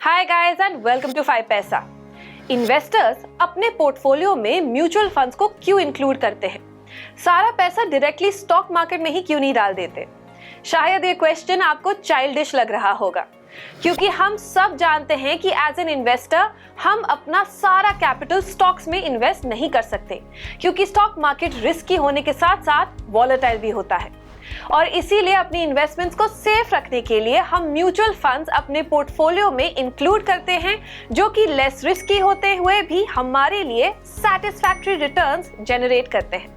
Hi guys and welcome to 5 Paisa. Investors अपने portfolio में mutual funds को क्यों इंक्लूड करते हैं? सारा पैसा डायरेक्टली स्टॉक मार्केट में ही क्यों नहीं डाल देते? शायद ये क्वेश्चन आपको चाइल्डिश लग रहा होगा, क्योंकि हम सब जानते हैं कि एज एन इन्वेस्टर हम अपना सारा कैपिटल स्टॉक्स में इन्वेस्ट नहीं कर सकते, क्योंकि स्टॉक मार्केट रिस्की होने के साथ साथ वॉलेटाइल भी होता है। और इसीलिए अपनी इन्वेस्टमेंट्स को सेफ रखने के लिए हम म्यूचुअल फंड्स अपने पोर्टफोलियो में इंक्लूड करते हैं, जो कि लेस रिस्की होते हुए भी हमारे लिए सैटिस्फैक्टरी रिटर्न्स जनरेट करते हैं।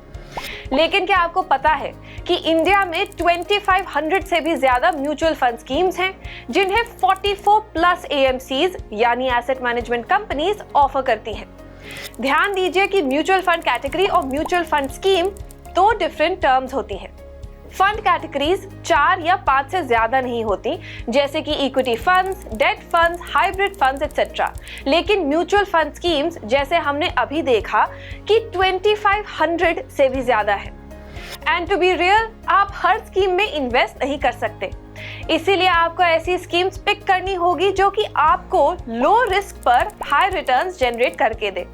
लेकिन क्या आपको पता है कि इंडिया में 2500 से भी ज्यादा म्यूचुअल फंड स्कीम्स हैं, जिन्हें 44 प्लस AMCs यानी एसेट मैनेजमेंट कंपनीज ऑफर करती हैं। ध्यान दीजिए कि म्यूचुअल फंड कैटेगरी और म्यूचुअल फंड स्कीम दो डिफरेंट टर्म्स होती हैं। फंड कैटेगरीज 4 या 5 से ज्यादा नहीं होती, जैसे कि equity funds, date funds, hybrid funds etcetera. लेकिन म्यूचुअल फंड स्कीम्स, जैसे हमने अभी देखा, कि 2500 से भी ज्यादा है। एंड टू बी रियल, आप हर स्कीम में इन्वेस्ट नहीं कर सकते, इसीलिए आपको ऐसी स्कीम्स पिक करनी होगी जो कि आपको लो रिस्क पर हाई रिटर्न्स जनरेट करके दे।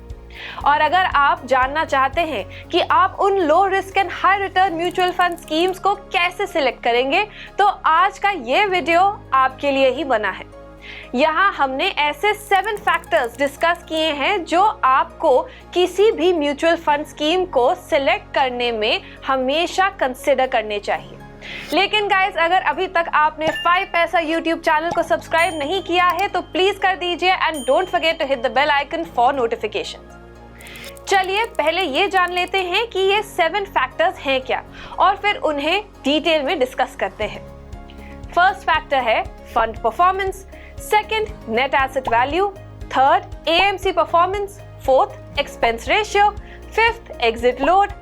और अगर आप जानना चाहते हैं कि आप उन low risk and high return mutual fund schemes को कैसे सिलेक्ट करेंगे, तो आज का ये वीडियो आपके लिए ही बना है। यहाँ हमने ऐसे 7 फैक्टर्स डिस्कस किए हैं जो आपको किसी भी म्यूचुअल फंड स्कीम को सिलेक्ट करने में हमेशा कंसिडर करने चाहिए। लेकिन गाइस, अगर अभी तक आपने 5 पैसा यूट्यूब चैनल को सब्सक्राइब नहीं किया है तो प्लीज कर दीजिए and don't forget to hit the bell icon for notifications. चलिए पहले ये जान लेते हैं कि ये 7 फैक्टर्स हैं क्या, और फिर उन्हें डिटेल में डिस्कस करते हैं। फर्स्ट फैक्टर है fund performance, second net asset value, third AMC performance, fourth expense ratio, fifth exit load,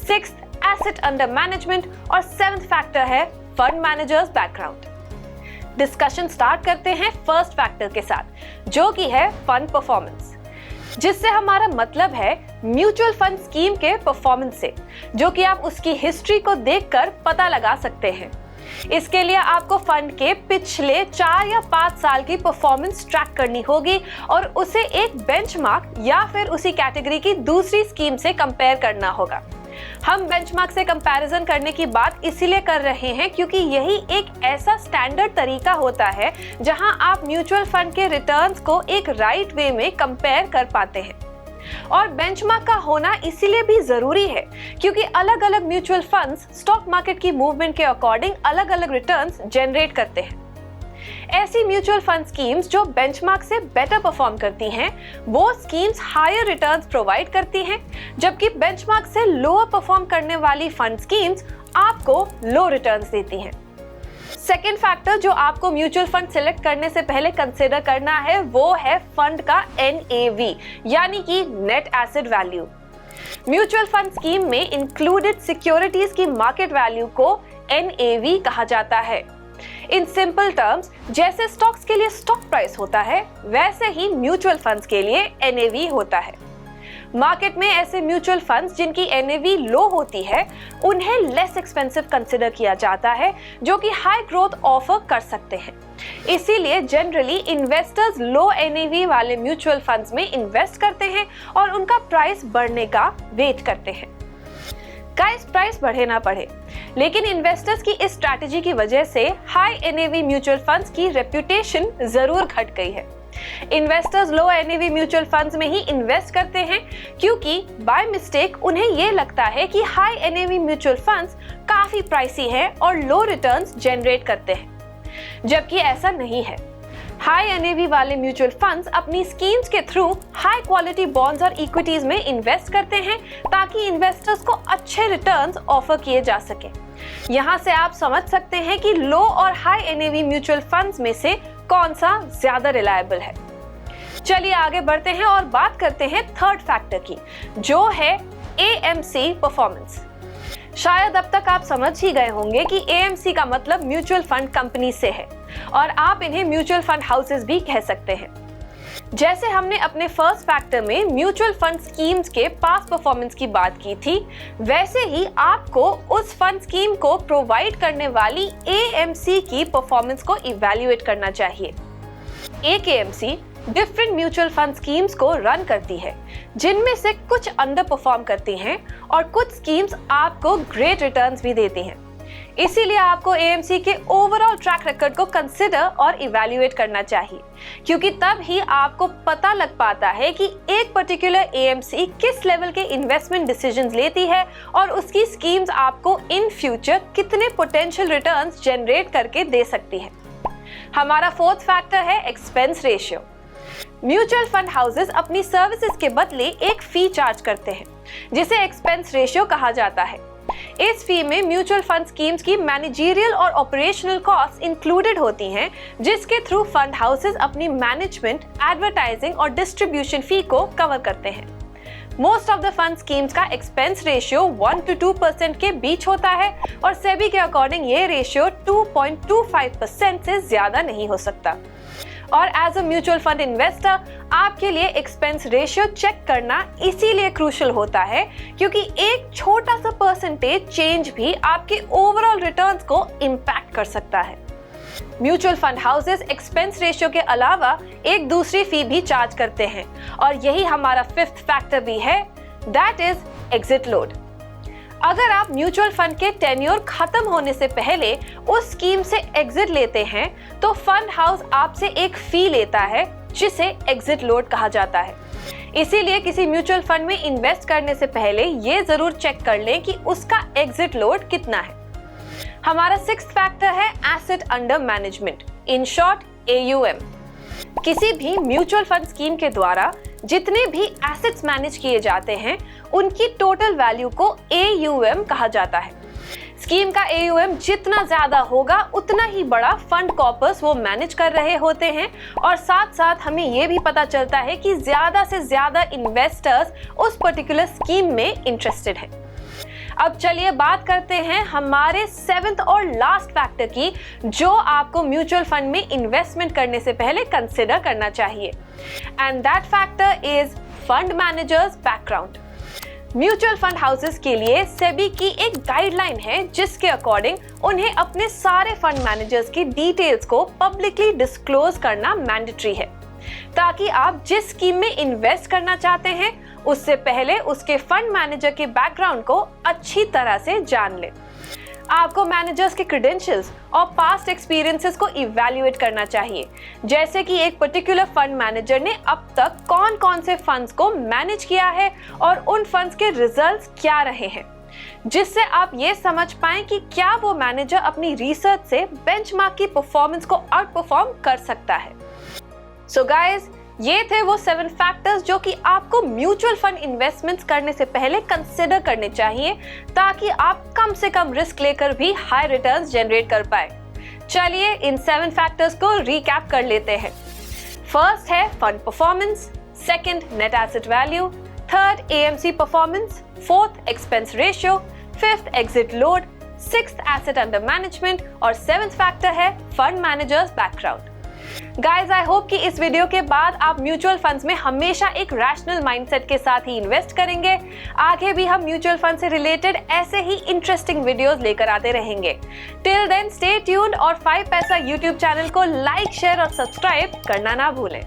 sixth asset under management और 7th फैक्टर है fund managers background. Discussion start करते हैं फर्स्ट फैक्टर के साथ, जो कि है फंड परफॉर्मेंस, जिससे हमारा मतलब है म्यूचुअल फंड स्कीम के परफॉर्मेंस से, जो कि आप उसकी हिस्ट्री को देखकर पता लगा सकते हैं। इसके लिए आपको फंड के पिछले 4 या 5 साल की परफॉर्मेंस ट्रैक करनी होगी और उसे एक बेंचमार्क या फिर उसी कैटेगरी की दूसरी स्कीम से कंपेयर करना होगा। हम बेंचमार्क से कंपैरिजन करने की बात इसीलिए कर रहे हैं क्योंकि यही एक ऐसा स्टैंडर्ड तरीका होता है जहां आप म्यूचुअल फंड के रिटर्न्स को एक राइट वे में कंपेयर कर पाते हैं। और बेंचमार्क का होना इसीलिए भी जरूरी है क्योंकि अलग अलग म्यूचुअल फंड्स स्टॉक मार्केट की मूवमेंट के अकॉर्डिंग अलग अलग रिटर्न्स जनरेट करते हैं। ऐसी म्यूचुअल फंड स्कीम्स जो बेंचमार्क से बेटर परफॉर्म करती हैं, वो स्कीम्स हायर रिटर्न्स प्रोवाइड करती हैं, जबकि बेंचमार्क से लोअर परफॉर्म करने वाली फंड स्कीम्स आपको लो रिटर्न्स देती हैं। सेकेंड फैक्टर जो आपको म्यूचुअल फंड सिलेक्ट करने से पहले कंसिडर करना है, वो है फंड का NAV यानी कि net asset value. Mutual fund scheme में इंक्लूडेड सिक्योरिटीज की मार्केट वैल्यू को NAV कहा जाता है। इन सिंपल टर्म्स, जैसे स्टॉक्स के लिए स्टॉक प्राइस होता है, वैसे ही म्यूचुअल फंड्स के लिए NAV होता है। मार्केट में ऐसे म्यूचुअल फंड्स जिनकी NAV लो होती है, उन्हें लेस एक्सपेंसिव कंसिडर किया जाता है, जो कि हाई ग्रोथ ऑफर कर सकते हैं। इसीलिए जनरली इन्वेस्टर्स लो NAV वाले म्यूचुअल फंड्स में इन्वेस्ट करते हैं और उनका प्राइस बढ़ने का वेट करते हैं। गाइस, प्राइस बढ़े ना बढ़े, लेकिन इन्वेस्टर्स की इस स्ट्रैटेजी की वजह से हाई NAV म्यूचुअल फंड्स की रेप्यूटेशन जरूर घट गई है। इन्वेस्टर्स लो NAV म्यूचुअल फंड्स में ही इन्वेस्ट करते हैं क्योंकि बाय मिस्टेक उन्हें ये लगता है कि हाई NAV म्यूचुअल फंड्स काफी प्राइसी हैं और लो रिटर्न्स जनरेट करते हैं, जबकि ऐसा नहीं है। हाई NAV वाले म्यूचुअल फंड्स अपनी स्कीम्स के थ्रू हाई क्वालिटी बॉन्ड्स और इक्विटीज में इन्वेस्ट करते हैं ताकि इन्वेस्टर्स को अच्छे रिटर्न्स ऑफर किए जा सके। यहाँ से आप समझ सकते हैं कि लो और हाई NAV म्यूचुअल फंड्स में से कौन सा ज्यादा रिलायबल है। चलिए आगे बढ़ते हैं और बात करते हैं थर्ड फैक्टर की, जो है AMC परफॉर्मेंस। शायद अब तक आप समझ ही गए होंगे कि AMC का मतलब म्यूचुअल फंड कंपनी से है और आप इन्हें म्यूचुअल फंड हाउसेस भी कह सकते हैं। जैसे हमने अपने फर्स्ट फैक्टर में म्यूचुअल फंड स्कीम्स के पास्ट परफॉर्मेंस की बात की थी, वैसे ही आपको उस फंड स्कीम को प्रोवाइड करने वाली AMC की परफॉर्मेंस को इवैल्यूएट करना चाहिए। एक AMC different mutual fund schemes को रन करती है, जिनमें से कुछ अंडर परफॉर्म करती हैं और कुछ स्कीम्स आपको ग्रेट रिटर्न्स भी देती हैं। इसीलिए आपको एएमसी के ओवरऑल ट्रैक रिकॉर्ड को कंसिडर और इवैल्यूएट करना चाहिए, क्योंकि तब ही आपको पता लग पाता है कि एक पर्टिकुलर एएमसी किस लेवल के इन्वेस्टमेंट डिसीजंस लेती है और उसकी स्कीम्स आपको इन फ्यूचर कितने पोटेंशियल रिटर्न्स जनरेट करके दे सकती है। हमारा फोर्थ फैक्टर है expense ratio. Mutual fund houses अपनी सर्विसेज के बदले एक फी चार्ज करते हैं, जिसे एक्सपेंस रेशियो कहा जाता है। इस फी में म्यूचुअल फंड स्कीम्स की मैनेजरियल और ऑपरेशनल कॉस्ट इंक्लूडेड होती हैं, जिसके थ्रू फंड हाउसेस अपनी मैनेजमेंट, एडवर्टाइजिंग और डिस्ट्रीब्यूशन फी को कवर करते हैं। Most of the fund schemes का एक्सपेंस रेशियो 1 to 2% के बीच होता है और सेबी के अकॉर्डिंग ये रेशियो 2.25% से ज्यादा नहीं हो सकता। और as a mutual fund investor आपके लिए एक्सपेंस रेशियो चेक करना इसीलिए क्रूशियल होता है, क्योंकि एक छोटा सा परसेंटेज चेंज भी आपके ओवरऑल रिटर्न्स को इम्पैक्ट कर सकता है। Mutual fund houses expense ratio के अलावा एक दूसरी फी भी चार्ज करते हैं और यही हमारा फिफ्थ फैक्टर भी है, दैट इज एग्जिट लोड। अगर आप म्यूचुअल फंड के टेन्योर खत्म होने से पहले उस स्कीम से एग्जिट लेते हैं तो फंड हाउस आपसे एक फी लेता है, जिसे एग्जिट लोड कहा जाता है। इसीलिए किसी म्यूचुअल फंड में इन्वेस्ट करने से पहले ये जरूर चेक कर लें कि उसका एग्जिट लोड कितना है। हमारा सिक्स्थ फैक्टर है asset under management, in short AUM। किसी भी म्यूचुअल फंड स्कीम के द्वारा जितने भी एसेट्स मैनेज किए जाते हैं उनकी टोटल वैल्यू को AUM कहा जाता है। स्कीम का AUM जितना ज्यादा होगा उतना ही बड़ा फंड कॉर्पस वो मैनेज कर रहे होते हैं और साथ साथ हमें ये भी पता चलता है कि ज्यादा से ज्यादा इन्वेस्टर्स उस पर्टिकुलर स्कीम में इंटरेस्टेड हैं। अब चलिए बात करते हैं हमारे सेवेंथ और लास्ट फैक्टर की, जो आपको म्यूचुअल फंड में इन्वेस्टमेंट करने से पहले कंसिडर करना चाहिए, and that factor is fund managers background. Mutual fund houses के लिए सेबी की एक गाइडलाइन है, जिसके अकॉर्डिंग उन्हें अपने सारे फंड मैनेजर्स की डिटेल्स को पब्लिकली डिस्क्लोज करना मैंडेटरी है, ताकि आप जिस स्कीम में इन्वेस्ट करना चाहते हैं उससे पहले उसके फंड मैनेजर के बैकग्राउंड को अच्छी तरह से जान लें। आपको मैनेजर्स के क्रेडेंशियल्स और पास्ट एक्सपीरियंसेस को इवैल्यूएट करना चाहिए, जैसे कि एक पर्टिकुलर फंड मैनेजर ने अब तक कौन कौन से फंड्स को मैनेज किया है और उन फंड्स के रिजल्ट्स क्या रहे हैं, जिससे आप ये समझ पाएं कि क्या वो मैनेजर अपनी रिसर्च से बेंचमार्क की परफॉर्मेंस को आउट परफॉर्म कर सकता है। सो गाइस, ये थे वो 7 फैक्टर्स जो कि आपको म्यूचुअल फंड इन्वेस्टमेंट्स करने से पहले कंसिडर करने चाहिए, ताकि आप कम से कम रिस्क लेकर भी हाई रिटर्न्स जनरेट कर पाए। चलिए इन 7 फैक्टर्स को रिकैप कर लेते हैं। फर्स्ट है fund performance, second net asset value, third AMC performance, fourth expense ratio, fifth exit load, sixth asset under management और सेवेंथ फैक्टर है fund managers background. Guys, I hope कि इस वीडियो के बाद आप म्यूचुअल फंड्स में हमेशा एक रैशनल माइंडसेट के साथ ही इन्वेस्ट करेंगे। आगे भी हम म्यूचुअल फंड से रिलेटेड ऐसे ही इंटरेस्टिंग वीडियोस लेकर आते रहेंगे। टिल देन स्टे ट्यून्ड और 5 पैसा यूट्यूब चैनल को लाइक, शेयर और सब्सक्राइब करना ना भूलें।